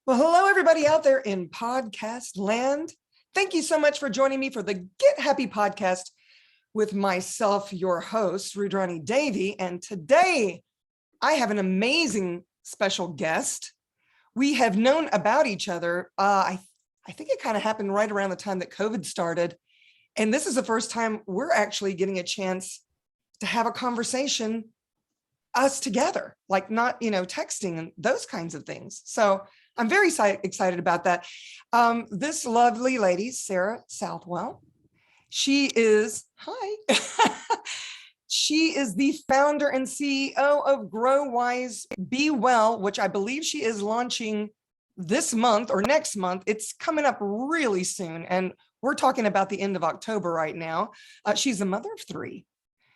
Well, hello, everybody out there in podcast land. Thank you so much for joining me for the Get Happy podcast with myself, your host, Rudrani Davy. And today I have an amazing special guest. We have known about each other. I think it kind of happened right around the time that COVID started. And this is the first time we're actually getting a chance to have a conversation, us together, like not, texting and those kinds of things. So I'm very excited about that. This lovely lady, Sarah Southwell, she is the founder and CEO of GroWise Be Well, which I believe she is launching this month or next month. It's coming up really soon. And we're talking about the end of October right now. She's a mother of three.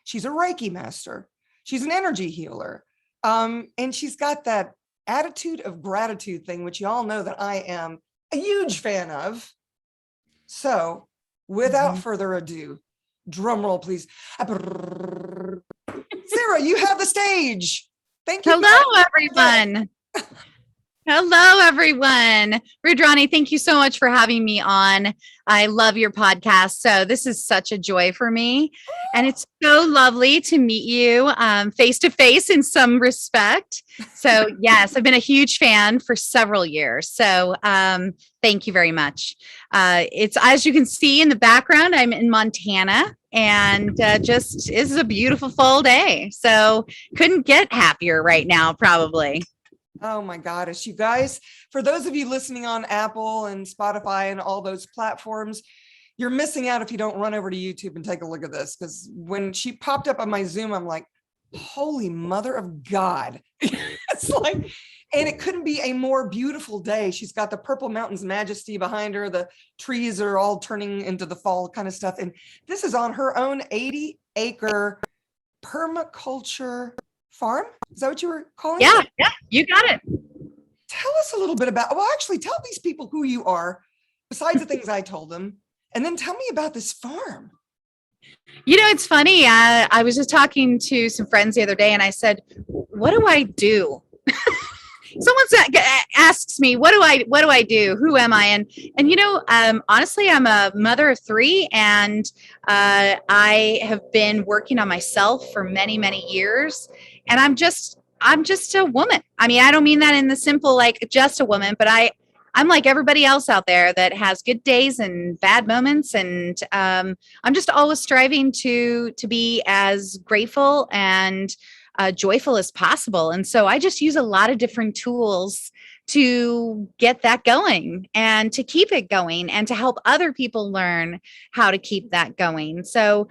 She's a Reiki master. She's an energy healer. And she's got that attitude of gratitude thing, which you all know that I am a huge fan of. So without further ado, drum roll, please. Sarah, you have the stage. Thank you. Hello, everyone. Hello, everyone. Rudrani, thank you so much for having me on. I love your podcast. So this is such a joy for me. And it's so lovely to meet you face to face in some respect. So yes, I've been a huge fan for several years. So thank you very much. It's, as you can see in the background, I'm in Montana, and just is a beautiful fall day. So couldn't get happier right now, probably. Oh my gosh, you guys, for those of you listening on Apple and Spotify and all those platforms, you're missing out if you don't run over to YouTube and take a look at this. Because when she popped up on my Zoom, I'm like, holy mother of God. It's like, and it couldn't be a more beautiful day. She's got the Purple Mountains Majesty behind her. The trees are all turning into the fall kind of stuff. And this is on her own 80-acre permaculture farm. Is that what you were calling it? Yeah, you got it. Tell us a little bit about, well, actually tell these people who you are, besides the things I told them, and then tell me about this farm. You know, it's funny. I was just talking to some friends the other day, and I said, what do I do? Someone asks me, what do I do? Who am I? And honestly, I'm a mother of three, and I have been working on myself for many, many years. And I'm just a woman. I mean, I don't mean that in the simple, like just a woman, but I'm like everybody else out there that has good days and bad moments. And I'm just always striving to be as grateful and joyful as possible. And so I just use a lot of different tools to get that going and to keep it going and to help other people learn how to keep that going. So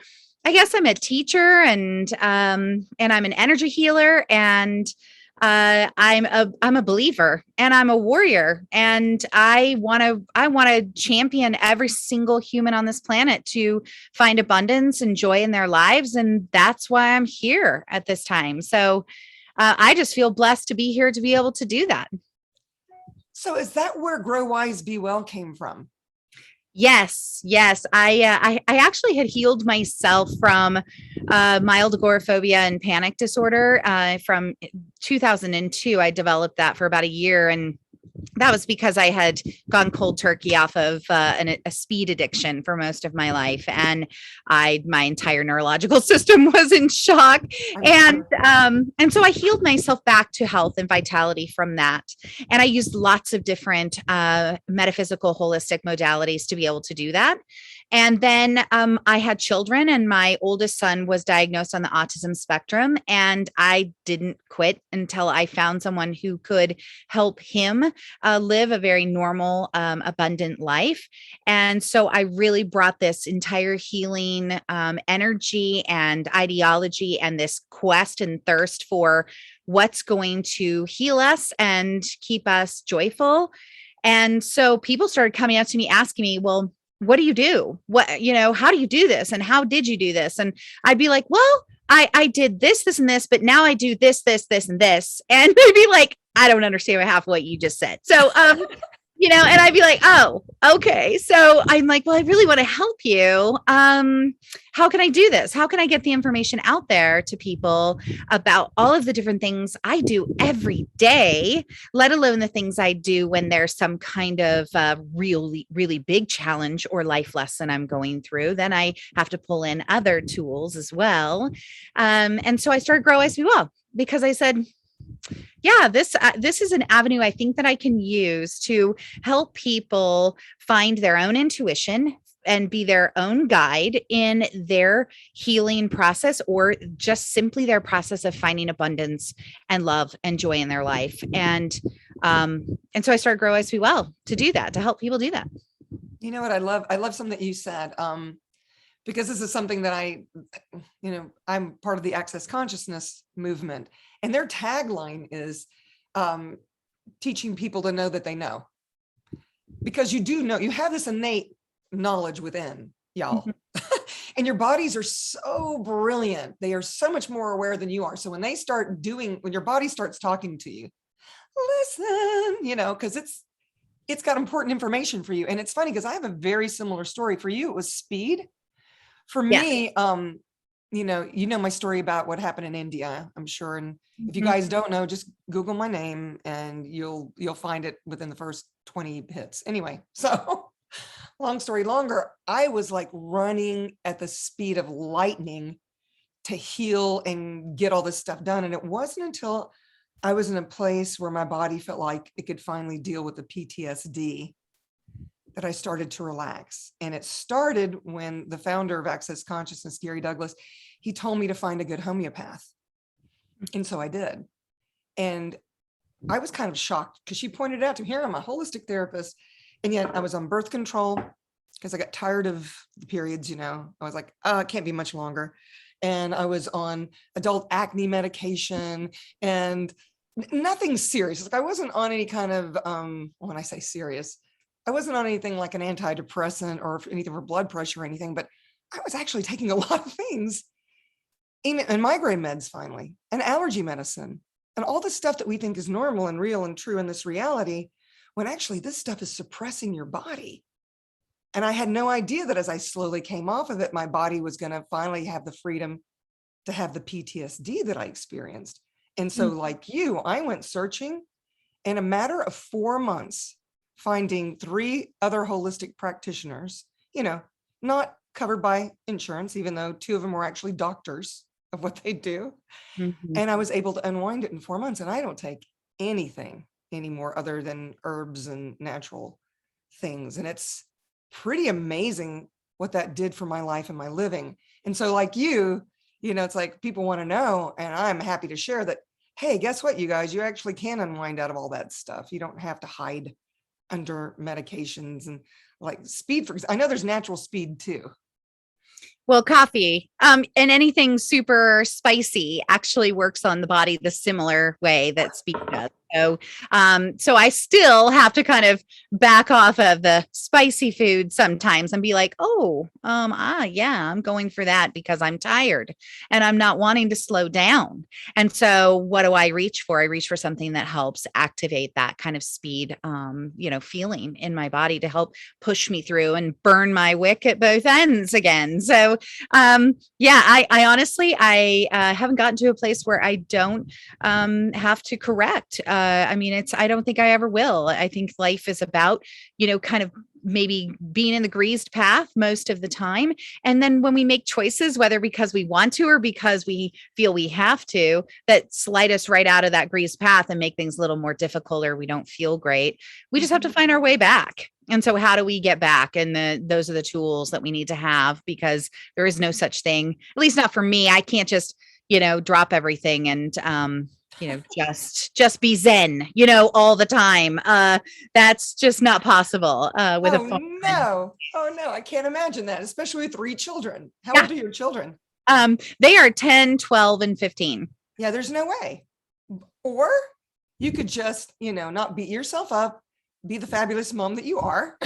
I guess I'm a teacher, and I'm an energy healer, and I'm a believer, and I'm a warrior, and I want to champion every single human on this planet to find abundance and joy in their lives, and that's why I'm here at this time. So I just feel blessed to be here to be able to do that. So is that where GroWise Be Well came from? Yes. I actually had healed myself from mild agoraphobia and panic disorder from 2002. I developed that for about a year, and that was because I had gone cold turkey off of a speed addiction for most of my life, and my entire neurological system was in shock, and so I healed myself back to health and vitality from that, and I used lots of different metaphysical, holistic modalities to be able to do that. And then I had children, and my oldest son was diagnosed on the autism spectrum, and I didn't quit until I found someone who could help him live a very normal, abundant life. And so I really brought this entire healing energy and ideology and this quest and thirst for what's going to heal us and keep us joyful. And so people started coming up to me asking me, well, what do you do? How do you do this? And how did you do this? And I'd be like, well, I did this, and this, but now I do this, and this. And they'd be like, I don't understand half what you just said. So and I'd be like, oh, okay. So I'm like, well, I really want to help you. How can I do this? How can I get the information out there to people about all of the different things I do every day, let alone the things I do when there's some kind of really, really big challenge or life lesson I'm going through. Then I have to pull in other tools as well. And so I started GroWise Be Well because I said, yeah, this is an avenue I think that I can use to help people find their own intuition and be their own guide in their healing process, or just simply their process of finding abundance and love and joy in their life. And so I started GroWise Be Well to do that, to help people do that. You know what I love? I love something that you said, because this is something that I'm part of the Access Consciousness movement, and their tagline is teaching people to know that they know. Because you do know, you have this innate knowledge within y'all. Mm-hmm. And your bodies are so brilliant. They are so much more aware than you are. So when your body starts talking to you, listen, because it's got important information for you. And it's funny because I have a very similar story. For you, it was speed. For me, my story about what happened in India, I'm sure. And if you guys don't know, just Google my name and you'll find it within the first 20 hits. Anyway, so long story longer, I was like running at the speed of lightning to heal and get all this stuff done. And it wasn't until I was in a place where my body felt like it could finally deal with the PTSD that I started to relax. And it started when the founder of Access Consciousness, Gary Douglas, he told me to find a good homeopath. And so I did. And I was kind of shocked because she pointed out to me, here, I'm a holistic therapist. And yet I was on birth control because I got tired of the periods, I was like, it can't be much longer. And I was on adult acne medication and nothing serious. Like I wasn't on any kind of, when I say serious, I wasn't on anything like an antidepressant or anything for blood pressure or anything, but I was actually taking a lot of things, and migraine meds finally, and allergy medicine, and all the stuff that we think is normal and real and true in this reality, when actually this stuff is suppressing your body. And I had no idea that as I slowly came off of it, my body was going to finally have the freedom to have the PTSD that I experienced. And so like you, I went searching in a matter of 4 months, finding 3 other holistic practitioners, not covered by insurance, even though 2 of them were actually doctors of what they do. Mm-hmm. And I was able to unwind it in 4 months. And I don't take anything anymore other than herbs and natural things. And it's pretty amazing what that did for my life and my living. And so like you, it's like people want to know, and I'm happy to share that, hey, guess what, you guys, you actually can unwind out of all that stuff. You don't have to hide under medications and like speed. I know there's natural speed too. Well, coffee, and anything super spicy actually works on the body the similar way that speed does. So I still have to kind of back off of the spicy food sometimes and be like, yeah, I'm going for that because I'm tired and I'm not wanting to slow down. And so what do I reach for? I reach for something that helps activate that kind of speed, feeling in my body to help push me through and burn my wick at both ends again. So, I honestly, I haven't gotten to a place where I don't have to correct. I don't think I ever will. I think life is about, kind of maybe being in the greased path most of the time. And then when we make choices, whether because we want to or because we feel we have to, that slide us right out of that greased path and make things a little more difficult, or we don't feel great, we just have to find our way back. And so how do we get back? And those are the tools that we need to have, because there is no such thing, at least not for me. I can't just, drop everything and, just be Zen, all the time. That's just not possible with a phone. No. Oh no, I can't imagine that, especially with 3 children. How old are your children? They are 10, 12, and 15. Yeah, there's no way. Or you could just, not beat yourself up, be the fabulous mom that you are.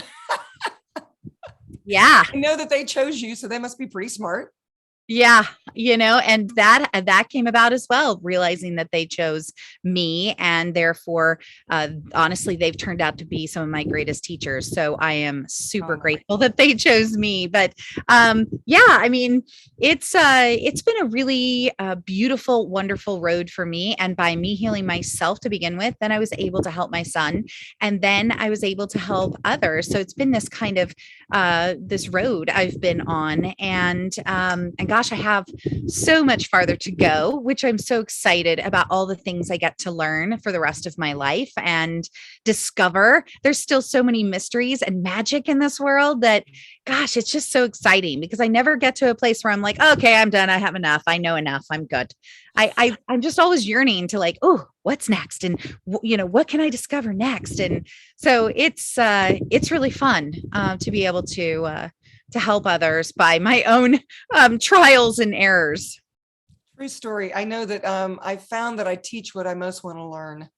Yeah. I know that they chose you, so they must be pretty smart. Yeah, and that came about as well, realizing that they chose me, and therefore, honestly, they've turned out to be some of my greatest teachers. So I am super Oh, grateful that they chose me. But yeah, I mean, it's been a really beautiful, wonderful road for me. And by me healing myself to begin with, then I was able to help my son, and then I was able to help others. So it's been this kind of this road I've been on, and gosh, I have so much farther to go, which I'm so excited about, all the things I get to learn for the rest of my life and discover. There's still so many mysteries and magic in this world that, gosh, it's just so exciting, because I never get to a place where I'm like, okay, I'm done. I have enough. I know enough. I'm good. I'm just always yearning to, like, oh, what's next, and what can I discover next? And so it's really fun to be able to help others by my own trials and errors. true story. I know that I found that I teach what I most want to learn.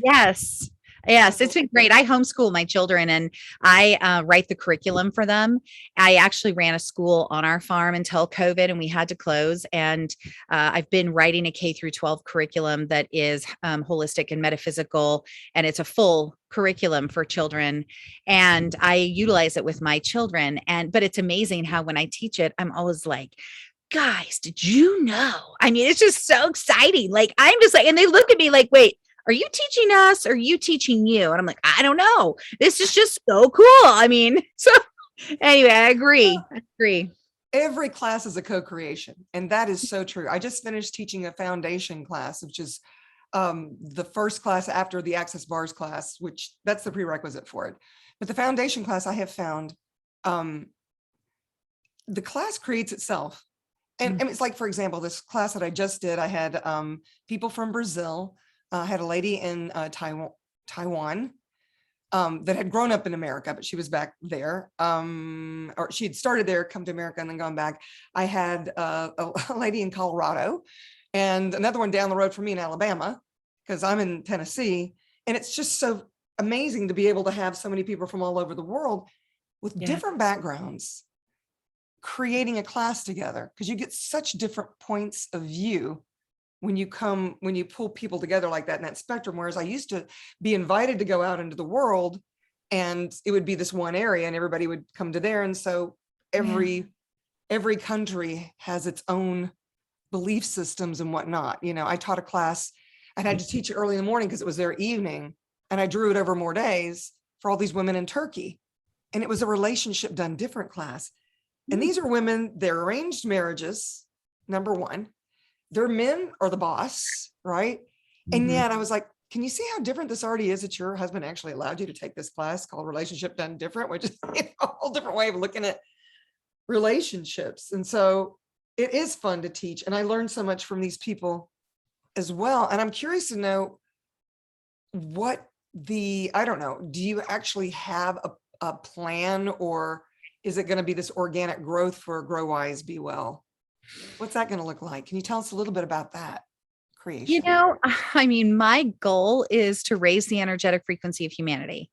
Yes. Yes, it's been great. I homeschool my children, and I write the curriculum for them. I actually ran a school on our farm until COVID, and we had to close. And I've been writing a K through 12 curriculum that is holistic and metaphysical, and it's a full curriculum for children. And I utilize it with my children. But it's amazing how when I teach it, I'm always like, guys, did you know? I mean, it's just so exciting. Like, I'm just like, and they look at me like, wait, are you teaching us? Or are you teaching you? And I'm like, I don't know. This is just so cool. I mean, so anyway, I agree. I agree. Every class is a co-creation, and that is so true. I just finished teaching a foundation class, which is the first class after the access bars class, which that's the prerequisite for it. But the foundation class, I have found the class creates itself. And it's like, for example, this class that I just did, I had people from Brazil. I had a lady in Taiwan that had grown up in America, but she was back there, or she had started there, come to America, and then gone back. I had a lady in Colorado, and another one down the road from me in Alabama, because I'm in Tennessee. And it's just so amazing to be able to have so many people from all over the world with different backgrounds creating a class together, because you get such different points of view when you pull people together like that in that spectrum. Whereas I used to be invited to go out into the world, and it would be this one area and everybody would come to there. And so every country has its own belief systems and whatnot. I taught a class, I had to teach it early in the morning because it was their evening, and I drew it over more days for all these women in Turkey. And it was a relationship done different class. And these are women, they're arranged marriages, number one. Their men are the boss, right? And yet I was like, can you see how different this already is, that your husband actually allowed you to take this class called Relationship Done Different, which is a whole different way of looking at relationships. And so it is fun to teach. And I learned so much from these people as well. And I'm curious to know I don't know, do you actually have a plan, or is it going to be this organic growth for GroWise Be Well? What's that going to look like? Can you tell us a little bit about that creation? I mean, my goal is to raise the energetic frequency of humanity.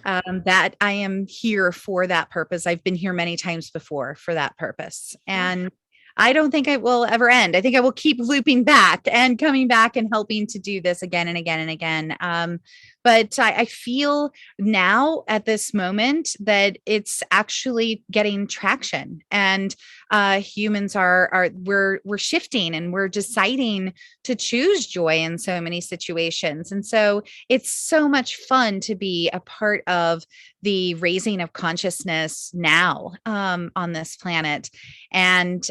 That I am here for that purpose. I've been here many times before for that purpose. And I don't think it will ever end. I think I will keep looping back and coming back and helping to do this again and again and again. But I feel now at this moment that it's actually getting traction, and humans we're shifting, and we're deciding to choose joy in so many situations. And so it's so much fun to be a part of the raising of consciousness now on this planet. And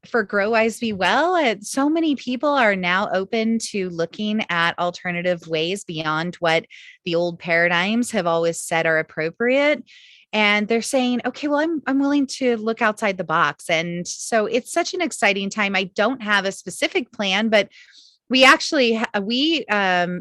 for GroWise Be Well, so many people are now open to looking at alternative ways beyond what the old paradigms have always said are appropriate. And they're saying, okay, well, I'm willing to look outside the box. And so it's such an exciting time. I don't have a specific plan, but we actually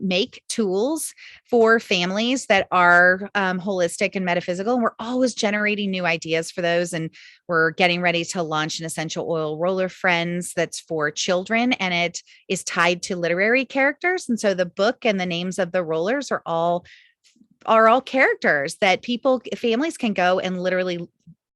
make tools for families that are holistic and metaphysical, and we're always generating new ideas for those. And we're getting ready to launch an essential oil roller friends that's for children, and it is tied to literary characters. And so the book and the names of the rollers are all characters that families can go and literally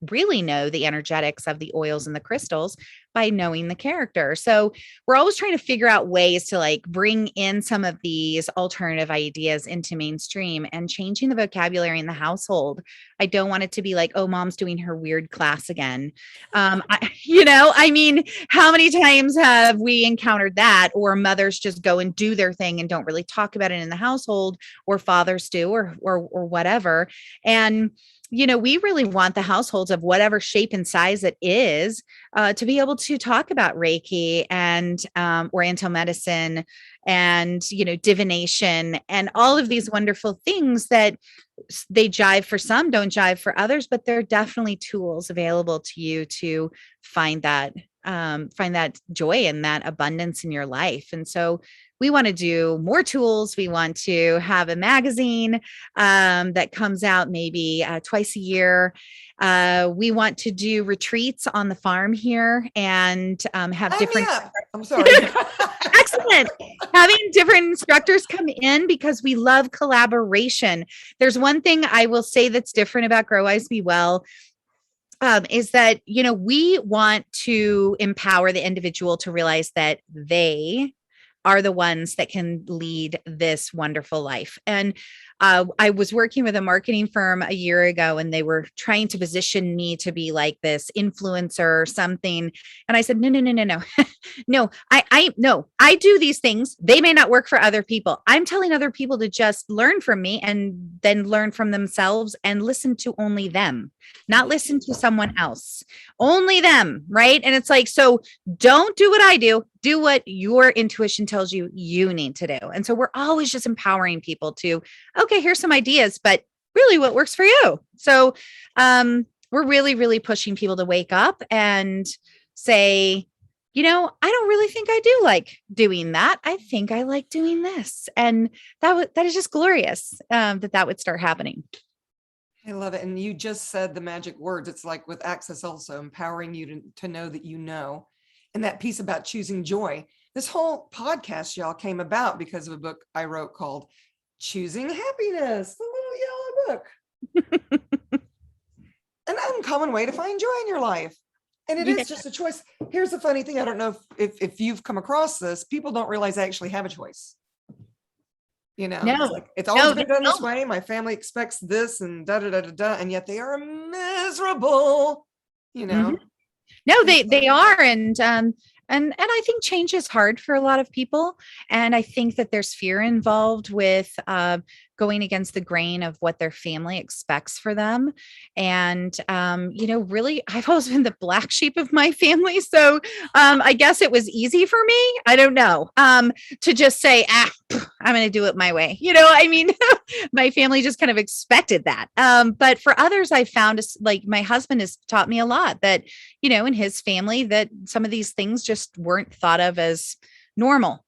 really know the energetics of the oils and the crystals by knowing the character. So we're always trying to figure out ways to like bring in some of these alternative ideas into mainstream and changing the vocabulary in the household. I don't want it to be like, oh, mom's doing her weird class again. I mean, how many times have we encountered that, or mothers just go and do their thing and don't really talk about it in the household, or fathers do, or whatever. And we really want the households of whatever shape and size it is to be able to talk about Reiki and Oriental medicine and, divination and all of these wonderful things that they jive for some, don't jive for others, but they're definitely tools available to you to find that joy and that abundance in your life. And so we want to do more tools. We want to have a magazine that comes out maybe twice a year. We want to do retreats on the farm here and have different. I'm sorry. Excellent. Having different instructors come in because we love collaboration. There's one thing I will say that's different about GroWise Be Well. Is that, we want to empower the individual to realize that they are the ones that can lead this wonderful life. And I was working with a marketing firm a year ago, and they were trying to position me to be like this influencer or something. And I said, no, no, I do these things. They may not work for other people. I'm telling other people to just learn from me and then learn from themselves and listen to only them, not listen to someone else, only them. Right. And it's like, so don't do what I do. Do what your intuition tells you need to do. And so we're always just empowering people to, okay, here's some ideas, but really what works for you. So we're really, really pushing people to wake up and say, I don't really think I do like doing that. I think I like doing this. And that is just glorious that would start happening. I love it. And you just said the magic words. It's like with Access also, empowering you to know that you know. And that piece about choosing joy. This whole podcast, y'all, came about because of a book I wrote called Choosing Happiness, the little yellow book. An uncommon way to find joy in your life. And it is just a choice. Here's the funny thing. I don't know if you've come across this. People don't realize they actually have a choice. It's always been done this way. My family expects this and da. And yet they are miserable, Mm-hmm. No, they are. And I think change is hard for a lot of people. And I think that there's fear involved with going against the grain of what their family expects for them. And, really, I've always been the black sheep of my family. So I guess it was easy for me. I don't know, to just say, I'm going to do it my way. My family just kind of expected that. But for others, I found like my husband has taught me a lot that, in his family, that some of these things just weren't thought of as normal.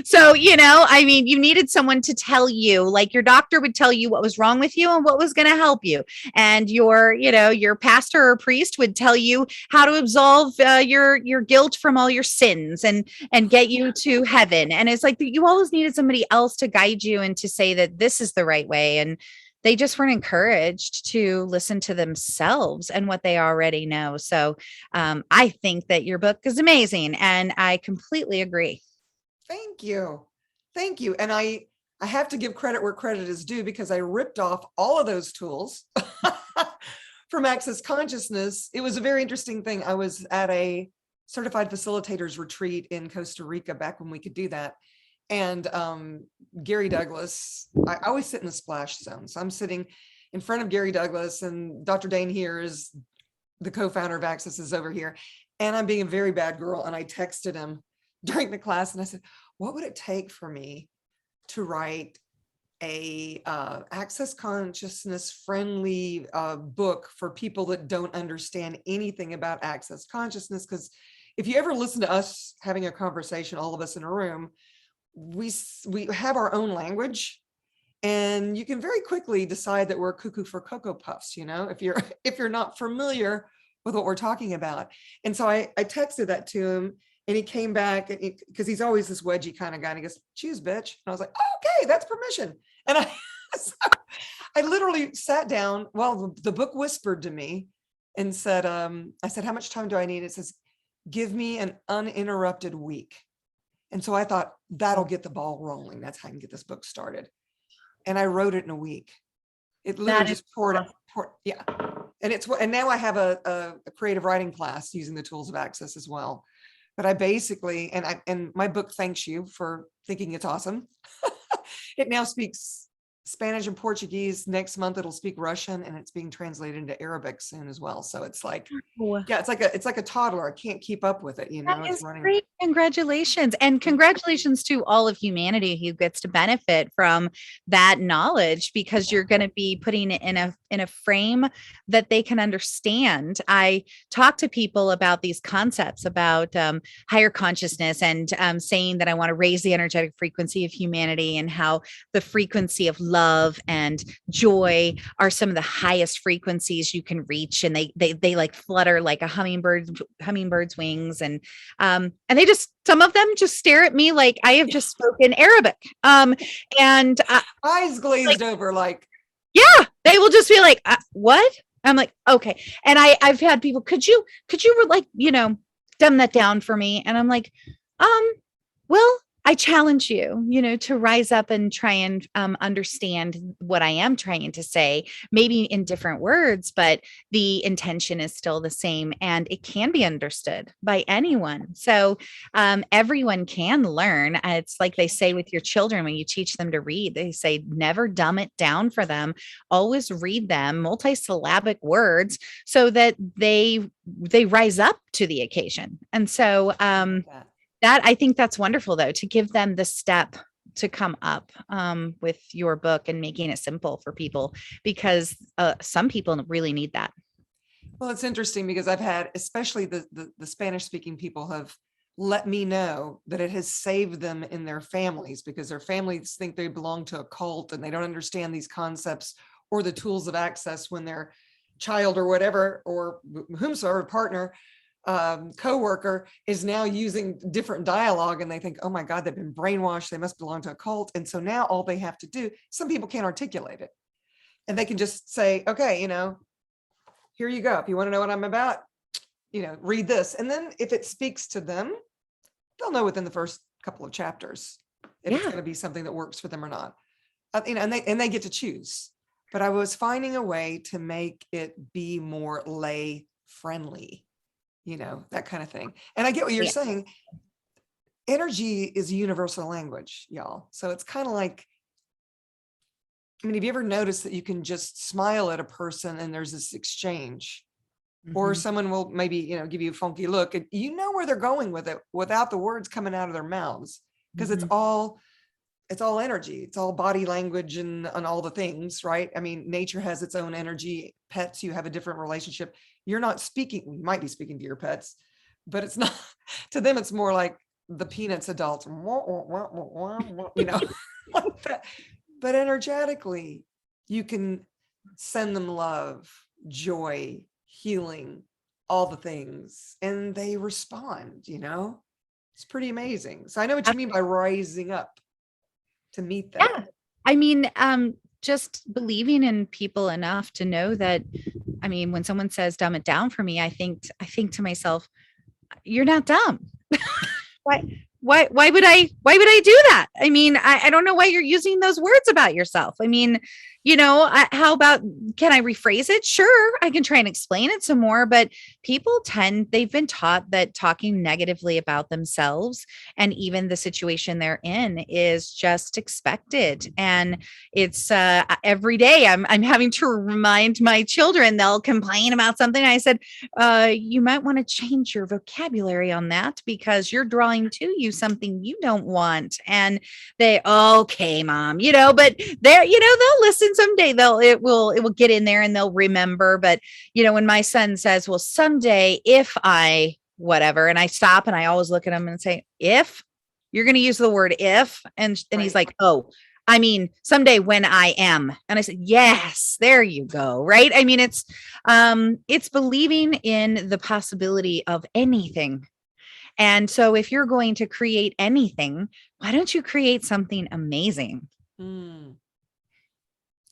So, you needed someone to tell you, like your doctor would tell you what was wrong with you and what was going to help you. And your pastor or priest would tell you how to absolve your guilt from all your sins and get you to heaven. And it's like you always needed somebody else to guide you and to say that this is the right way. And they just weren't encouraged to listen to themselves and what they already know. So I think that your book is amazing. And I completely agree. Thank you. And I have to give credit where credit is due, because I ripped off all of those tools from Access Consciousness. It was a very interesting thing. I was at a certified facilitators retreat in Costa Rica back when we could do that. And Gary Douglas, I always sit in the splash zone. So I'm sitting in front of Gary Douglas, and Dr. Dane here is the co-founder of Access, is over here. And I'm being a very bad girl. And I texted him during the class and I said, what would it take for me to write a Access Consciousness friendly book for people that don't understand anything about Access Consciousness? Because if you ever listen to us having a conversation, all of us in a room, we have our own language, and you can very quickly decide that we're cuckoo for Cocoa Puffs, if you're not familiar with what we're talking about. And so I texted that to him, and he came back because he's always this wedgie kind of guy, and he goes, choose, bitch. And I was like, okay, that's permission. And so I literally sat down. Well, the book whispered to me and said, I said, how much time do I need? It says, give me an uninterrupted week. And so I thought that'll get the ball rolling. That's how I can get this book started. And I wrote it in a week. It literally just poured out. Yeah. And now I have a creative writing class using the tools of access as well. But I basically, and my book thanks you for thinking it's awesome. It now speaks Spanish and Portuguese. Next month it'll speak Russian, and it's being translated into Arabic soon as well. So it's like, yeah, it's like a toddler. I can't keep up with it. You know, That it's is running. great. Congratulations. And congratulations to all of humanity who gets to benefit from that knowledge, because you're going to be putting it in a frame that they can understand. I talk to people about these concepts about higher consciousness, and saying that I want to raise the energetic frequency of humanity, and how the frequency of love and joy are some of the highest frequencies you can reach. And they like flutter like a hummingbird's wings. And they just, some of them just stare at me like I have just spoken Arabic. And Eyes glazed over, like, yeah, they will just be like, what? I'm like, okay. And I've had people, could you like, dumb that down for me? And I'm like, well, I challenge you, to rise up and try and understand what I am trying to say, maybe in different words, but the intention is still the same, and it can be understood by anyone. So everyone can learn. It's like they say with your children, when you teach them to read, they say, never dumb it down for them. Always read them multisyllabic words so that they rise up to the occasion. And so, that I think that's wonderful, though, to give them the step to come up with your book and making it simple for people, because some people really need that. Well, it's interesting because I've had, especially the Spanish speaking people have let me know that it has saved them in their families, because their families think they belong to a cult and they don't understand these concepts or the tools of access when their child or whatever, or whomsoever partner, co-worker is now using different dialogue, and they think, oh my God, they've been brainwashed. They must belong to a cult. And so now all they have to do, some people can't articulate it, and they can just say, okay, here you go. If you want to know what I'm about, read this. And then if it speaks to them, they'll know within the first couple of chapters if it's going to be something that works for them or not. And they get to choose. But I was finding a way to make it be more lay friendly, that kind of thing. And I get what you're saying. Energy is a universal language, y'all. So it's kind of like, have you ever noticed that you can just smile at a person and there's this exchange, or someone will maybe, give you a funky look, and where they're going with it without the words coming out of their mouths, because it's all energy. It's all body language and all the things, right? Nature has its own energy. Pets, you have a different relationship. You're not speaking, you might be speaking to your pets, but it's not, to them, it's more like the Peanuts adults, like that. But energetically, you can send them love, joy, healing, all the things, and they respond, it's pretty amazing. So I know what you mean by rising up to meet that. Yeah. Just believing in people enough to know that, when someone says dumb it down for me, I think to myself, you're not dumb. Why would I do that? I don't know why you're using those words about yourself. How about, can I rephrase it? Sure, I can try and explain it some more, but they've been taught that talking negatively about themselves and even the situation they're in is just expected. And it's every day I'm having to remind my children. They'll complain about something. I said, you might want to change your vocabulary on that, because you're drawing to you something you don't want. And they, okay, mom, but they're, they'll listen someday. It will get in there and they'll remember. But when my son says, well, someday if I whatever, and I stop and I always look at him and say, if you're going to use the word if, and Right. He's like, oh, someday when I am. And I said, yes, there you go. Right. It's believing in the possibility of anything. And so if you're going to create anything, why don't you create something amazing? Mm,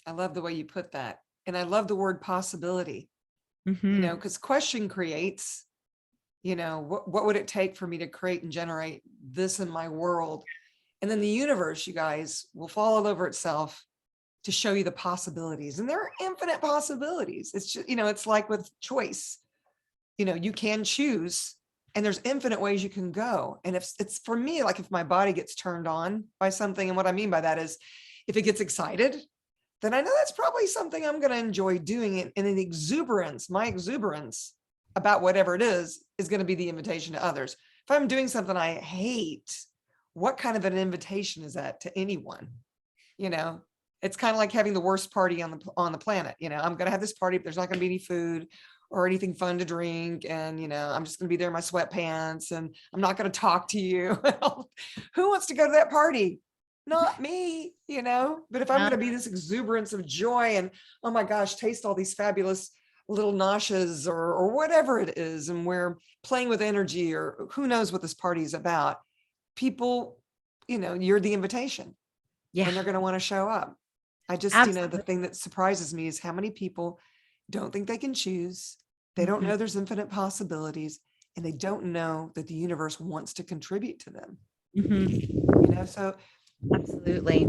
I love the way you put that. And I love the word possibility, Mhm. because question creates, what would it take for me to create and generate this in my world? And then the universe, you guys, will fall all over itself to show you the possibilities. And there are infinite possibilities. It's just, it's like with choice, you can choose and there's infinite ways you can go. And if it's for me, like if my body gets turned on by something, and what I mean by that is if it gets excited, then I know that's probably something I'm going to enjoy doing it. And an exuberance, my exuberance about whatever it is going to be the invitation to others. If I'm doing something I hate, what kind of an invitation is that to anyone? You know, it's kind of like having the worst party on the planet. I'm going to have this party, but there's not going to be any food or anything fun to drink. And, I'm just going to be there in my sweatpants and I'm not going to talk to you. Who wants to go to that party? Not me, but if I'm going to be this exuberance of joy and, oh my gosh, taste all these fabulous little noshes or whatever it is, and we're playing with energy or who knows what this party is about, people, you're the invitation Yeah, and they're going to want to show up. I just, absolutely. the thing that surprises me is how many people don't think they can choose. They don't Mhm. know there's infinite possibilities and they don't know that the universe wants to contribute to them. Mhm. So Absolutely.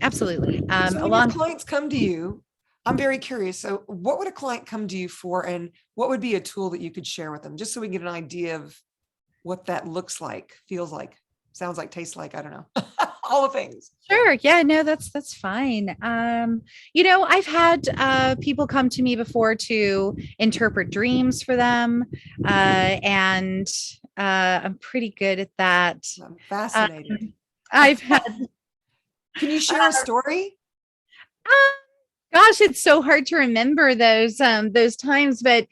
Absolutely. So when your Along clients come to you, I'm very curious. So what would a client come to you for, and what would be a tool that you could share with them, just so we get an idea of what that looks like, feels like, sounds like, tastes like, I don't know, all the things. Sure. Yeah, no, that's fine. I've had people come to me before to interpret dreams for them. And I'm pretty good at that. I'm Um, fascinated. I've had Can you share a story? gosh, it's so hard to remember those times, but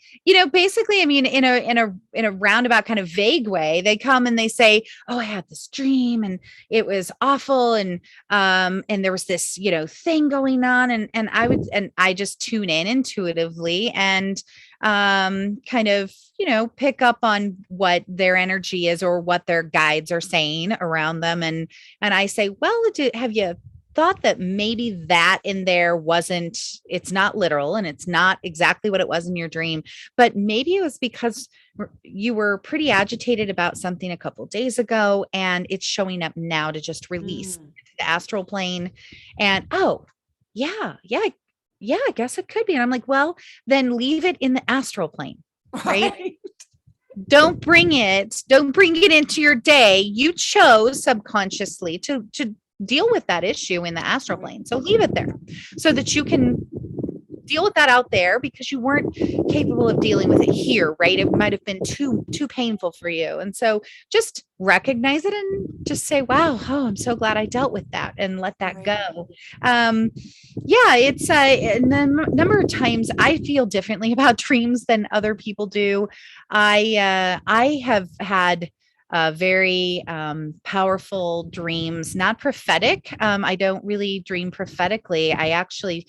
basically, I mean, in a roundabout kind of vague way, they come and they say, "Oh, I had this dream and it was awful, and there was this thing going on," and I just tune in intuitively and kind of pick up on what their energy is or what their guides are saying around them, and I say, "Well, have you thought that maybe that in there wasn't, it's not literal and it's not exactly what it was in your dream, but maybe it was because you were pretty agitated about something a couple days ago and it's showing up now to just release Mm, the astral plane." And oh, yeah, I guess it could be. And I'm like, well, then leave it in the astral plane, right? right. Don't bring it into your day. You chose subconsciously to deal with that issue in the astral Right. plane. So leave it there so that you can deal with that out there because you weren't capable of dealing with it here, right? It might have been too painful for you. And so just recognize it and just say, wow, oh, I'm so glad I dealt with that, and let that Right. go. um yeah, it's and then a number of times I feel differently about dreams than other people do. I have had very powerful dreams, not prophetic. I don't really dream prophetically. I actually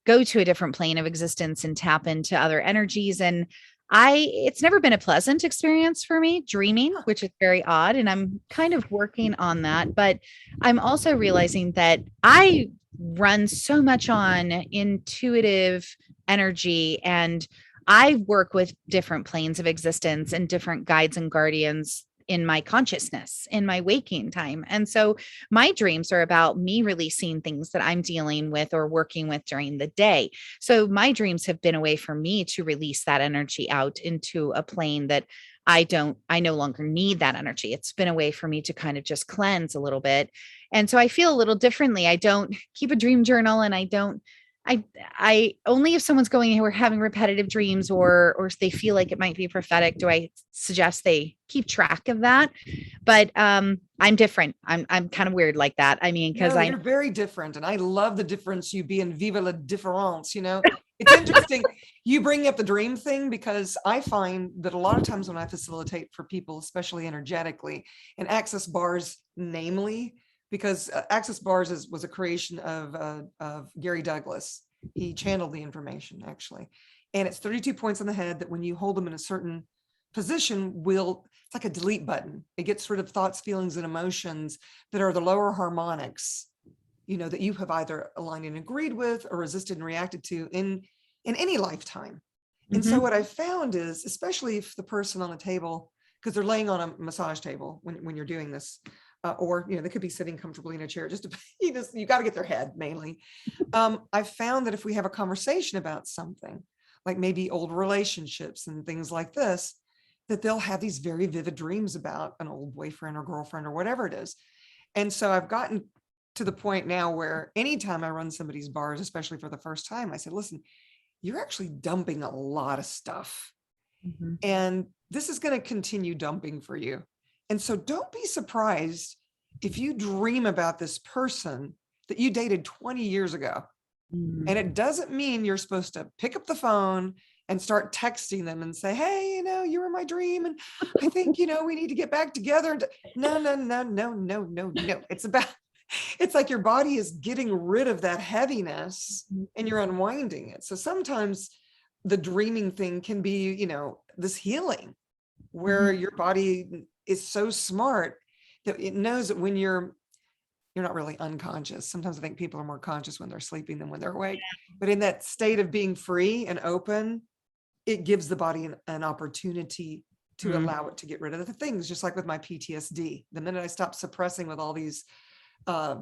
go to a different plane of existence and tap into other energies. And it's never been a pleasant experience for me dreaming, Huh. which is very odd. And I'm kind of working on that. But I'm also realizing that I run so much on intuitive energy, and I work with different planes of existence and different guides and guardians in my consciousness, in my waking time. And so my dreams are about me releasing things that I'm dealing with or working with during the day. So my dreams have been a way for me to release that energy out into a plane that I no longer need that energy. It's been a way for me to kind of just cleanse a little bit. And so I feel a little differently. I don't keep a dream journal, and I only if someone's going or having repetitive dreams, or they feel like it might be prophetic, do I suggest they keep track of that. But I'm different. I'm kind of weird like that. I mean, because No, I you're very different. And I love the difference, you being viva la difference, It's interesting you bring up the dream thing, because I find that a lot of times when I facilitate for people, especially energetically, and access bars, namely, because access bars was a creation of Gary Douglas. He channeled the information actually. And it's 32 points on the head that when you hold them in a certain position, it's like a delete button. It gets rid of thoughts, feelings, and emotions that are the lower harmonics that you have either aligned and agreed with or resisted and reacted to in any lifetime. And so Mhm. what I found is, especially if the person on the table, because they're laying on a massage table when you're doing this, or they could be sitting comfortably in a chair. You got to get their head mainly. I found that if we have a conversation about something, like maybe old relationships and things like this, that they'll have these very vivid dreams about an old boyfriend or girlfriend or whatever it is. And so I've gotten to the point now where anytime I run somebody's bars, especially for the first time, I said, listen, you're actually dumping a lot of stuff. Mhm. And this is going to continue dumping for you. And so don't be surprised if you dream about this person that you dated 20 years ago. Mhm. And it doesn't mean you're supposed to pick up the phone and start texting them and say, hey, you were my dream. And I think, we need to get back together. No, no, no, no, no, no, no. It's like your body is getting rid of that heaviness and you're unwinding it. So sometimes the dreaming thing can be, this healing where Mhm. your body is so smart that it knows that when you're not really unconscious. Sometimes I think people are more conscious when they're sleeping than when they're awake. But in that state of being free and open, it gives the body an opportunity to Mhm. allow it to get rid of the things, just like with my PTSD. The minute I stopped suppressing with all these uh,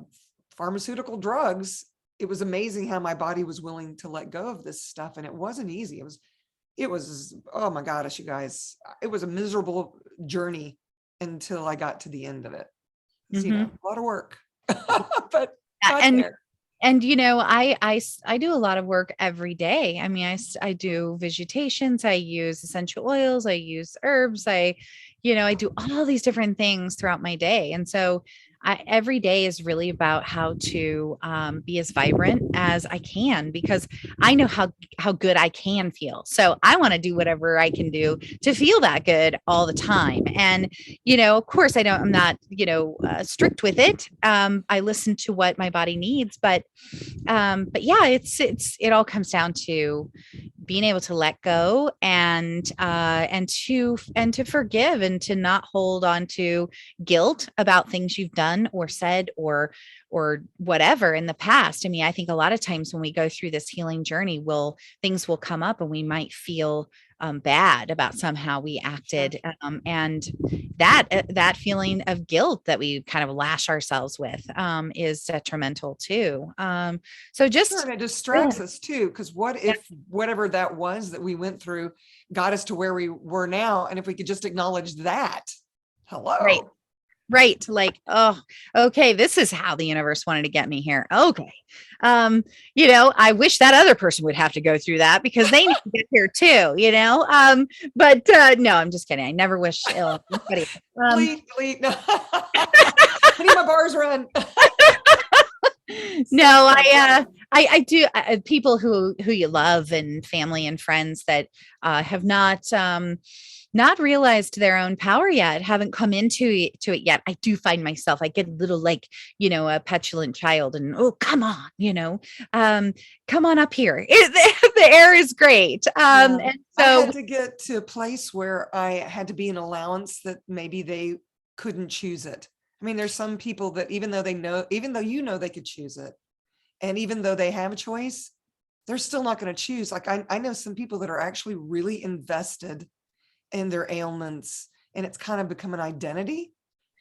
pharmaceutical drugs, it was amazing how my body was willing to let go of this stuff. And it wasn't easy. It was, oh my gosh, you guys, it was a miserable journey until I got to the end of it. It's, Mhm. a lot of work, but Yeah, got there. and I do a lot of work every day. I mean, I do visitations, I use essential oils, I use herbs, I do all these different things throughout my day. And so every day is really about how to be as vibrant as I can, because I know how good I can feel. So I want to do whatever I can do to feel that good all the time. And of course, I'm not strict with it. I listen to what my body needs, but yeah, it all comes down to being able to let go and to forgive, and to not hold on to guilt about things you've done or said or whatever in the past. I mean, I think a lot of times when we go through this healing journey, things will come up and we might feel bad about somehow we acted, and that feeling of guilt that we kind of lash ourselves with is detrimental too. So Sure, just and it distracts us too, because what if whatever that was that we went through got us to where we were now? And if we could just acknowledge that, right. hello. Right. Like, oh, okay, this is how the universe wanted to get me here. Okay. I wish that other person would have to go through that because they need to get here too. But no, I'm just kidding. I never wish ill on anybody. Delete. No. I need my bars run. No, So funny. I do. People who you love and family and friends that have not realized their own power yet, haven't come into it yet. I do find myself, I get a little like, a petulant child, and oh, come on, come on up here. The air is great. Yeah. And I so had to get to a place where I had to be an allowance that maybe they couldn't choose it. I mean, there's some people that even though they could choose it, and even though they have a choice, they're still not going to choose. Like I know some people that are actually really invested in their ailments, and it's kind of become an identity,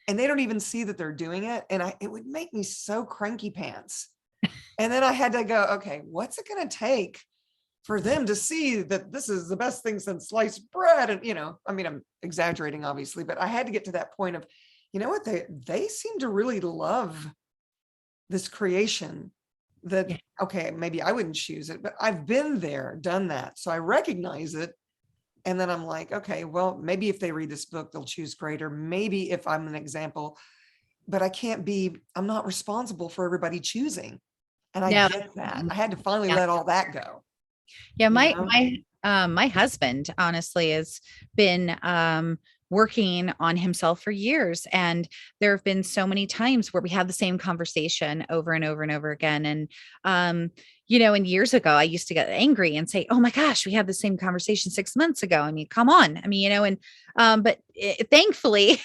and they don't even see that they're doing it. And it would make me so cranky pants. And then I had to go, okay, what's it going to take for them to see that this is the best thing since sliced bread? And, I mean, I'm exaggerating obviously, but I had to get to that point of, what, they seem to really love this creation that, yeah, okay, maybe I wouldn't choose it, but I've been there, done that. So I recognize it. And then I'm like, okay, well, maybe if they read this book, they'll choose greater. Maybe if I'm an example, but I'm not responsible for everybody choosing. And I no, get that. I had to finally yeah. let all that go, Yeah, you my know? my my husband honestly has been working on himself for years. And there have been so many times where we had the same conversation over and over and over again. And, and years ago, I used to get angry and say, oh my gosh, we had the same conversation 6 months ago. I mean, come on. I mean, but thankfully,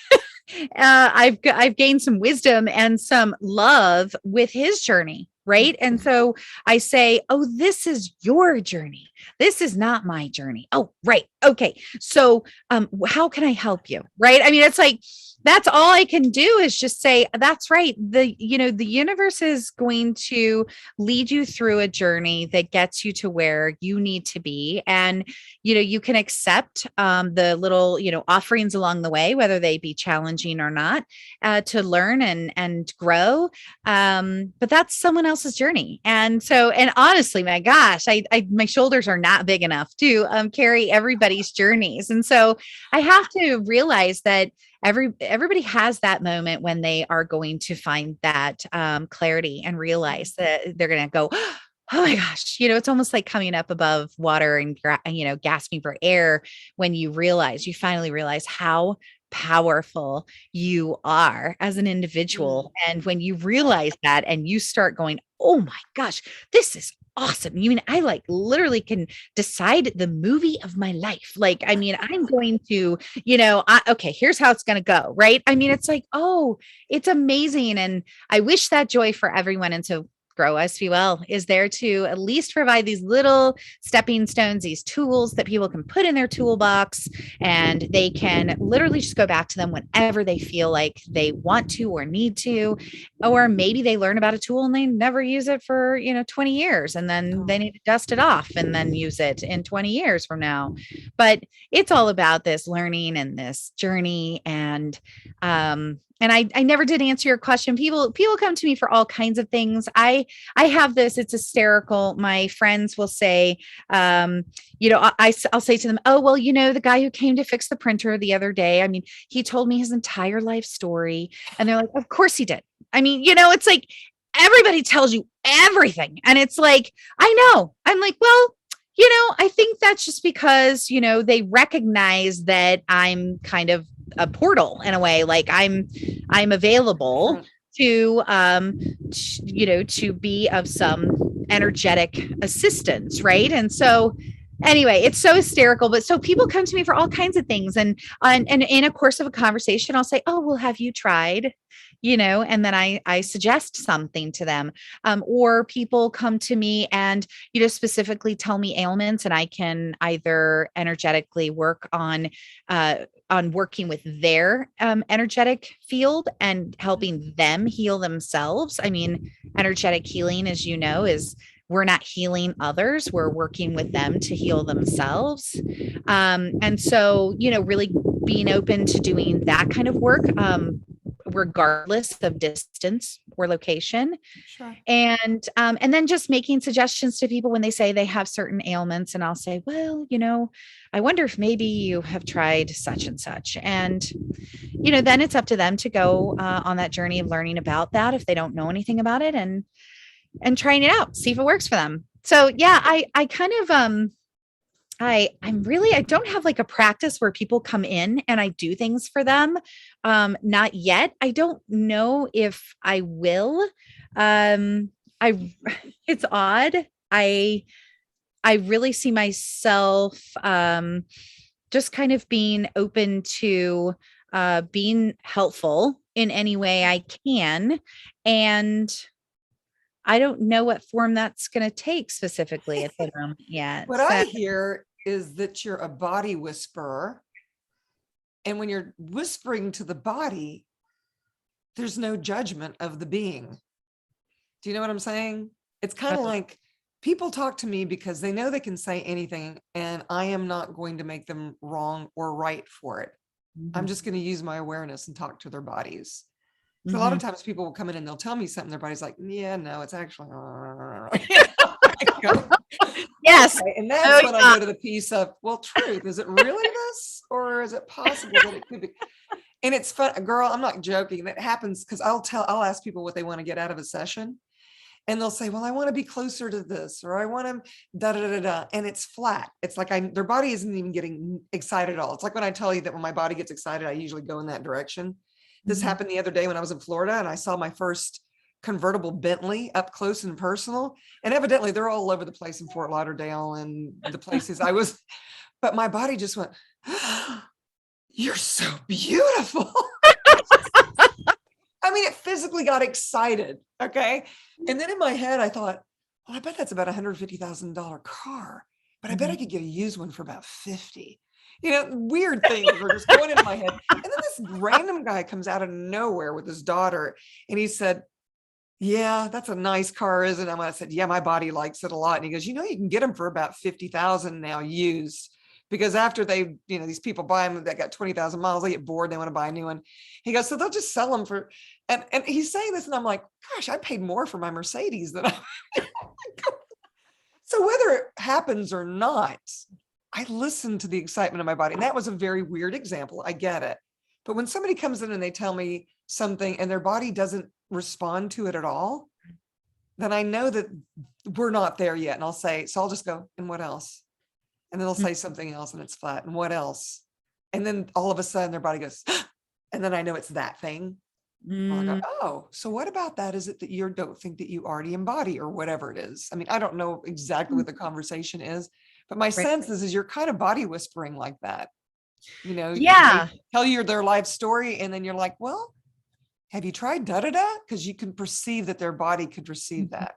I've gained some wisdom and some love with his journey. Right. And so I say, oh, this is your journey. This is not my journey. Oh, right. Okay. So, how can I help you? Right. I mean, it's like, that's all I can do is just say, that's right. The universe is going to lead you through a journey that gets you to where you need to be. And, you can accept the little, offerings along the way, whether they be challenging or not, to learn and grow. But that's someone else's journey. And so, and honestly, my gosh, my shoulders are not big enough to carry everybody's journeys. And so I have to realize that everybody has that moment when they are going to find that clarity and realize that they're going to go, oh my gosh, it's almost like coming up above water and, gasping for air when you finally realize how powerful you are as an individual. And when you realize that and you start going, oh my gosh, this is awesome. You mean I literally can decide the movie of my life. I mean, I'm going to, okay, here's how it's going to go. Right. I mean, it's like, oh, it's amazing. And I wish that joy for everyone. And so GroWise Be Well is there to at least provide these little stepping stones, these tools that people can put in their toolbox, and they can literally just go back to them whenever they feel like they want to or need to, or maybe they learn about a tool and they never use it for, 20 years, and then they need to dust it off and then use it in 20 years from now. But it's all about this learning and this journey. And I never did answer your question. People come to me for all kinds of things. I have this, it's hysterical. My friends will say, I'll say to them, oh, well, the guy who came to fix the printer the other day, I mean, he told me his entire life story. And they're like, of course he did. I mean, it's like, everybody tells you everything. And it's like, I know. I'm like, well, I think that's just because, they recognize that I'm kind of a portal in a way, like I'm available to to be of some energetic assistance. Right. And so anyway, it's so hysterical, but so people come to me for all kinds of things. And in a course of a conversation, I'll say, oh, well, have you tried, and then I suggest something to them. Or people come to me and, specifically tell me ailments, and I can either energetically work on working with their energetic field and helping them heal themselves. I mean, energetic healing, as you know, is we're not healing others, we're working with them to heal themselves. And so, really being open to doing that kind of work, regardless of distance or location. Sure. And then just making suggestions to people when they say they have certain ailments. And I'll say, well, I wonder if maybe you have tried such and such. And, then it's up to them to go on that journey of learning about that if they don't know anything about it, and trying it out, see if it works for them. So yeah, I kind of, I don't have like a practice where people come in and I do things for them. Not yet. I don't know if I will. It's odd. I really see myself, just kind of being open to, being helpful in any way I can. And I don't know what form that's going to take specifically at the moment yet. What I hear is that you're a body whisperer. And when you're whispering to the body, there's no judgment of the being. Do you know what I'm saying? It's kind of like people talk to me because they know they can say anything and I am not going to make them wrong or right for it. I'm just going to use my awareness and talk to their bodies. So a lot of times people will come in and they'll tell me something. Their body's like, yeah, no, it's actually, yes. Okay. And that's when I go to the piece of, well, truth, is it really this, or is it possible that it could be? And it's fun, girl, I'm not joking. That happens because I'll ask people what they want to get out of a session. and they'll say, well, I want to be closer to this, or I want to da da da da, and it's flat. It's like their body isn't even getting excited at all. It's like when I tell you that when my body gets excited, I usually go in that direction. This happened the other day when I was in Florida, and I saw my first convertible Bentley up close and personal. And evidently they're all over the place in Fort Lauderdale and the places I was, but my body just went, you're so beautiful. I mean, it physically got excited. Okay. And then in my head, I thought, well, I bet that's about $150,000 car, but I bet I could get a used one for about 50. Weird things were just going into my head. And then this random guy comes out of nowhere with his daughter, and he said, yeah, that's a nice car, isn't it? And I said, yeah, my body likes it a lot. And he goes, you can get them for about 50,000 now used, because after they, these people buy them that got 20,000 miles, they get bored. They want to buy a new one. He goes, so they'll just sell them for, and he's saying this, and I'm like, gosh, I paid more for my Mercedes than I. So whether it happens or not, I listen to the excitement of my body. And that was a very weird example. I get it. But when somebody comes in and they tell me something and their body doesn't respond to it at all, then I know that we're not there yet. And I'll say, so I'll just go, and what else? And then they'll say something else, and it's flat, and what else? And then all of a sudden their body goes, and then I know it's that thing. I go, oh, so what about that? Is it that you don't think that you already embody, or whatever it is? I mean, I don't know exactly what the conversation is, but my sense is you're kind of body whispering like that. Yeah. They tell you their life story, and then you're like, well, have you tried da da da? Because you can perceive that their body could receive that.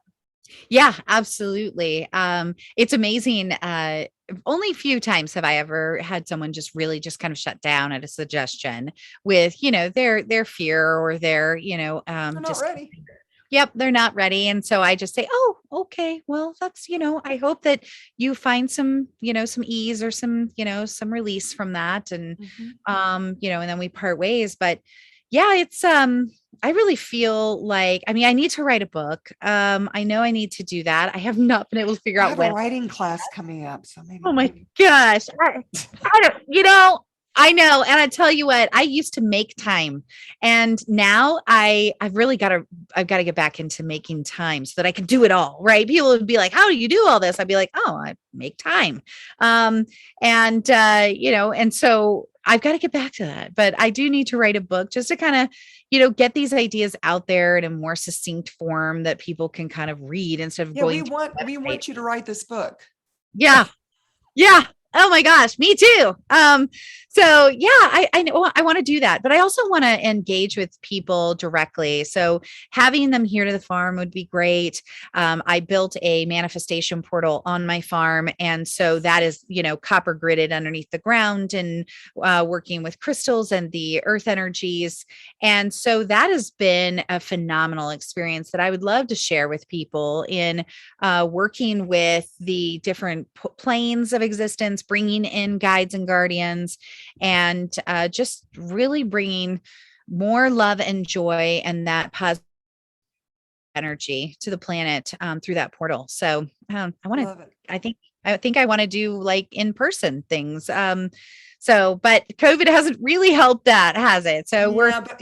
Yeah, absolutely. It's amazing. Only a few times have I ever had someone just really just kind of shut down at a suggestion with, their fear, or their, They're not ready. Yep, they're not ready. And so I just say, oh, okay, well, that's, I hope that you find some, some ease, or some, some release from that. And, and then we part ways. But yeah, it's, I really feel like, I need to write a book. I know I need to do that. I have not been able to figure out when. I have a writing class coming up. So maybe. Oh my gosh. I don't, I know. And I tell you what, I used to make time, and now I've got to get back into making time so that I can do it all. Right. People would be like, how do you do all this? I'd be like, oh, I make time. And so I've got to get back to that, but I do need to write a book just to kind of, get these ideas out there in a more succinct form that people can kind of read instead of going. We want you to write this book. Yeah. Yeah. Oh my gosh, me too. So yeah, I know I want to do that, but I also want to engage with people directly. So having them here to the farm would be great. I built a manifestation portal on my farm. And so that is, copper gridded underneath the ground, and working with crystals and the earth energies. And so that has been a phenomenal experience that I would love to share with people in working with the different planes of existence, bringing in guides and guardians, and just really bringing more love and joy and that positive energy to the planet through that portal. So I think I want to do like in-person things. But COVID hasn't really helped that, has it? So what?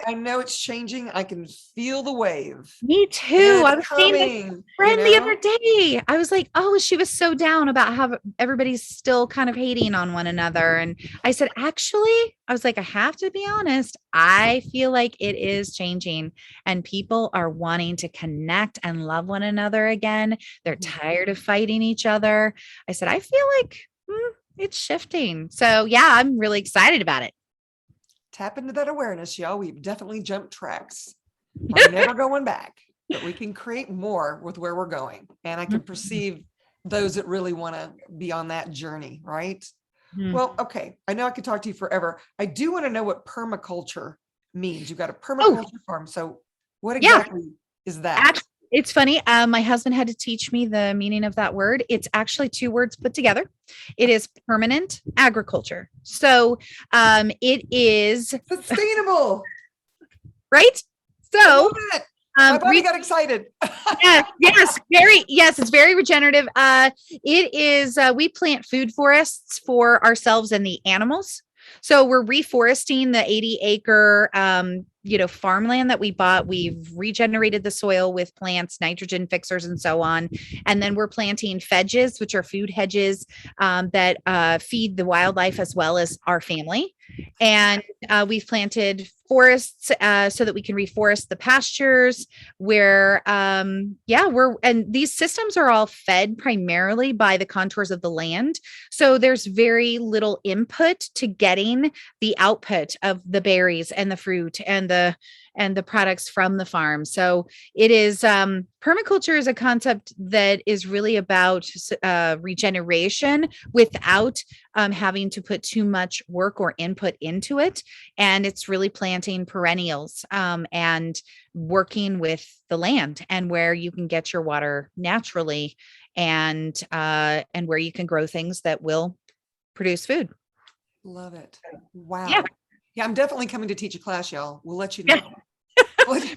I know it's changing. I can feel the wave. Me too. I was saying my friend the other day, I was like, oh, she was so down about how everybody's still kind of hating on one another. And I said, actually, I was like, I have to be honest. I feel like it is changing, and people are wanting to connect and love one another again. They're tired of fighting each other. I said, I feel like it's shifting. So yeah, I'm really excited about it. Tap into that awareness, y'all. We've definitely jumped tracks. We're never going back, but we can create more with where we're going. And I can perceive those that really want to be on that journey, right? Well, okay. I know I could talk to you forever. I do want to know what permaculture means. You've got a permaculture farm. So what exactly is that? It's funny. My husband had to teach me the meaning of that word. It's actually two words put together. It is permanent agriculture. So it is sustainable, right? So my body got excited. Yes, it's very regenerative. It is. We plant food forests for ourselves and the animals. So we're reforesting the 80-acre farmland that we bought. We've regenerated the soil with plants, nitrogen fixers, and so on. And then we're planting hedges, which are food hedges that feed the wildlife as well as our family. And we've planted forests so that we can reforest the pastures where, and these systems are all fed primarily by the contours of the land. So there's very little input to getting the output of the berries and the fruit and the products from the farm. So it is, permaculture is a concept that is really about regeneration without having to put too much work or input into it. And it's really planting perennials and working with the land and where you can get your water naturally and where you can grow things that will produce food. Love it. Wow. Yeah. Yeah, I'm definitely coming to teach a class, y'all. We'll let you Yeah. know. Well, I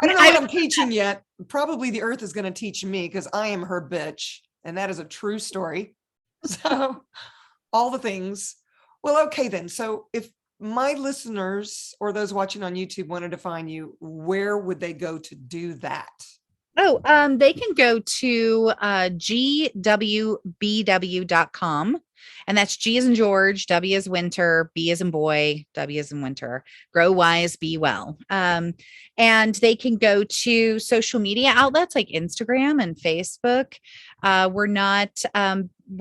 don't know what I'm teaching yet. Probably the earth is going to teach me because I am her bitch. And that is a true story. So all the things. Well, okay, then. So if my listeners or those watching on YouTube wanted to find you, where would they go to do that? Oh, they can go to gwbw.com. And that's G as in George, W as winter, B as in boy, W as in winter. GroWise, be well. And they can go to social media outlets like Instagram and Facebook. We're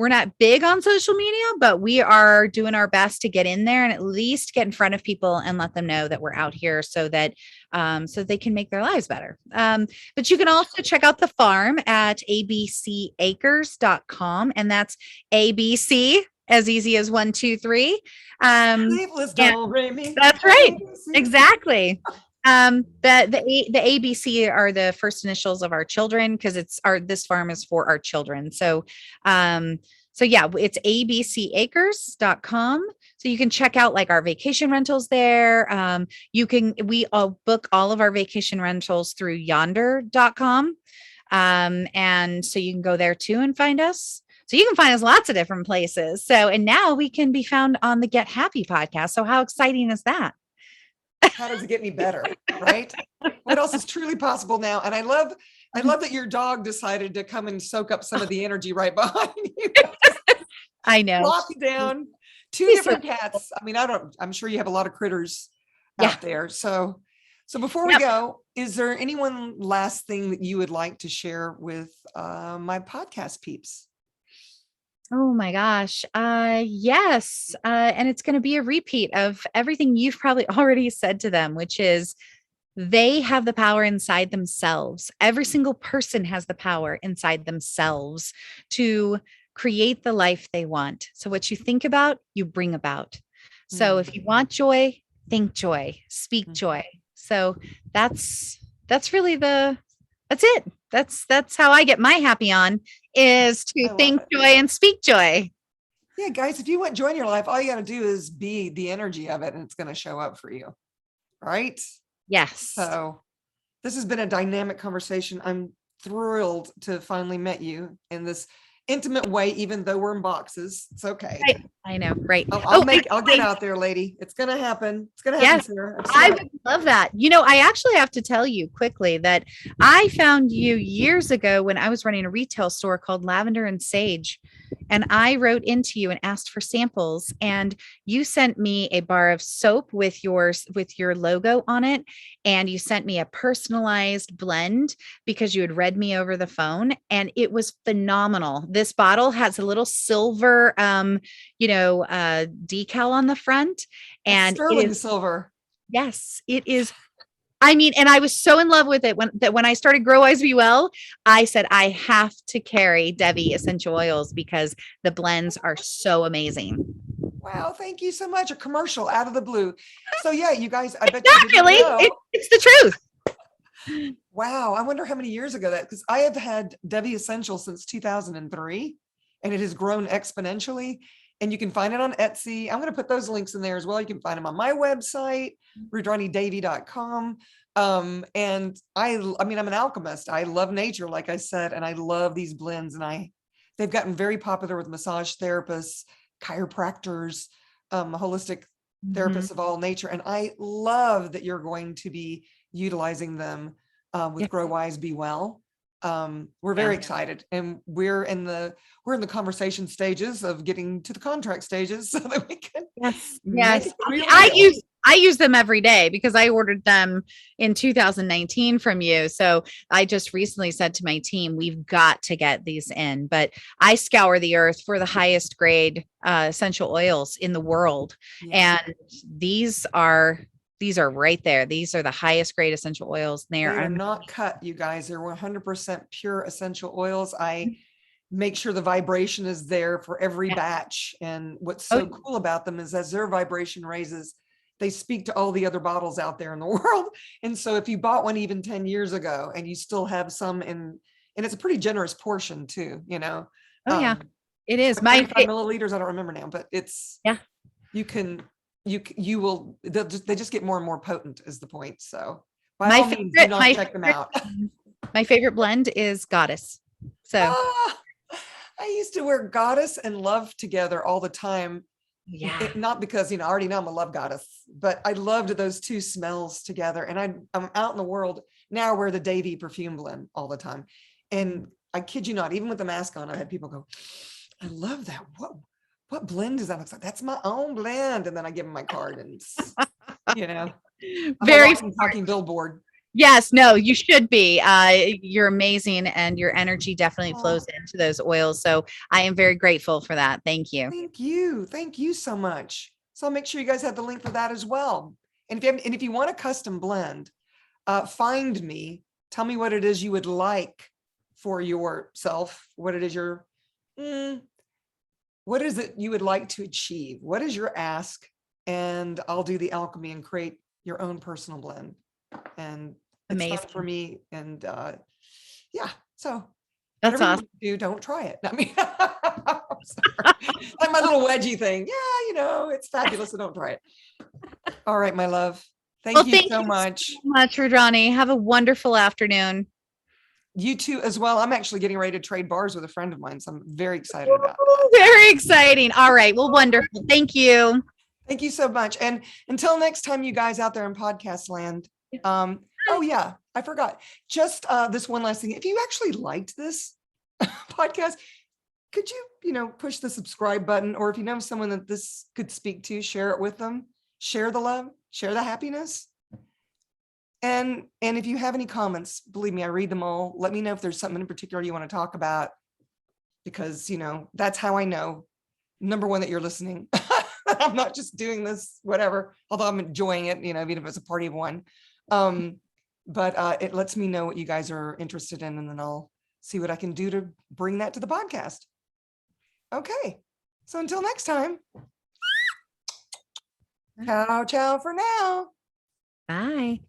not big on social media, but we are doing our best to get in there and at least get in front of people and let them know that we're out here so that they can make their lives better. But you can also check out the farm at abcacres.com, and that's ABC as easy as 1, 2, 3. That's right. Exactly. The ABC are the first initials of our children because this farm is for our children. So yeah, it's abcacres.com. So you can check out like our vacation rentals there. We all book all of our vacation rentals through yonder.com. And so you can go there too and find us. So you can find us lots of different places. So, and now we can be found on the Get Happy podcast. So how exciting is that? How does it get any better? Right? What else is truly possible now? And I love that your dog decided to come and soak up some of the energy right behind you. I know. Flop you down. Two different cats. I mean, I'm sure you have a lot of critters out there. So before we go, is there anyone last thing that you would like to share with my podcast peeps? Oh my gosh. Yes. And it's going to be a repeat of everything you've probably already said to them, which is they have the power inside themselves. Every single person has the power inside themselves to create the life they want. So what you think about, you bring about. So if you want joy, think joy, speak joy. So that's really that's it. That's how I get my happy on, is to think joy and speak joy. Yeah, guys, if you want joy in your life, all you got to do is be the energy of it and it's going to show up for you. Right? Yes. So this has been a dynamic conversation. I'm thrilled to finally met you in this intimate way, even though we're in boxes. It's okay. Right. I know. Right. I'll get out there, lady. It's going to happen. It's going to happen, Sarah. I would love that. I actually have to tell you quickly that I found you years ago when I was running a retail store called Lavender and Sage. And I wrote into you and asked for samples, and you sent me a bar of soap with your logo on it. And you sent me a personalized blend because you had read me over the phone, and it was phenomenal. This bottle has a little silver, decal on the front, and sterling silver. Yes, it is. I mean, and I was so in love with it when I started GroWise Be Well, I said, I have to carry Devi essential oils because the blends are so amazing. Wow. Thank you so much. A commercial out of the blue. So yeah, you guys, I bet you didn't know. It's the truth. Wow. I wonder how many years ago because I have had Devi Essential since 2003 and it has grown exponentially. And you can find it on Etsy. I'm going to put those links in there as well. You can find them on my website, rudranidavy.com. And I mean, I'm an alchemist. I love nature, like I said, and I love these blends. And they've gotten very popular with massage therapists, chiropractors, holistic therapists of all nature. And I love that you're going to be utilizing them with GroWise Be Well. We're very excited, and we're in the conversation stages of getting to the contract stages so that we can make it real. I use them every day because I ordered them in 2019 from you. So I just recently said to my team, we've got to get these in. But I scour the earth for the highest grade essential oils in the world, and these are right there. These are the highest grade essential oils. They are not cut, you guys. They're 100% pure essential oils. I make sure the vibration is there for every batch. And what's so cool about them is as their vibration raises, they speak to all the other bottles out there in the world. And so if you bought one even 10 years ago and you still have some in, and it's a pretty generous portion too, you know? It is. Like 35 milliliters. I don't remember now, but it's, you will, they just get more and more potent is the point. So by all means, do not check them out. My favorite blend is Goddess. So I used to wear Goddess and Love together all the time. Not because, you know, I already know I'm a love goddess, but I loved those two smells together. And I'm out in the world now, I wear the Davy perfume blend all the time. And I kid you not, even with the mask on, I had people go, I love that. What blend is that? I was like, that's my own blend. And then I give them my card and, you know, very talking billboard. Yes, no, you should be. You're amazing, and your energy definitely flows into those oils. So I am very grateful for that. Thank you. Thank you so much. So I'll make sure you guys have the link for that as well. And if you want a custom blend, find me. Tell me what it is you would like for yourself. What it is what is it you would like to achieve? What is your ask? And I'll do the alchemy and create your own personal blend. And it's fun for me. And so that's awesome. Don't try it. I mean, like my little wedgie thing. Yeah, you know, it's fabulous. So don't try it. All right, my love. Thank you so much. Rudrani. Have a wonderful afternoon. You too as well. I'm actually getting ready to trade bars with a friend of mine, so I'm very excited about that. Very exciting. All right. Well, wonderful. Thank you. Thank you so much. And until next time, you guys out there in podcast land. Oh yeah, I forgot. Just this one last thing. If you actually liked this podcast, could you push the subscribe button, or if you know someone that this could speak to, share it with them. Share the love, share the happiness. And if you have any comments, believe me, I read them all. Let me know if there's something in particular you want to talk about, because that's how I know, number one, that you're listening. I'm not just doing this, whatever, although I'm enjoying it, even if it's a party of one. But it lets me know what you guys are interested in, and then I'll see what I can do to bring that to the podcast. Okay. So until next time, ciao for now. Bye.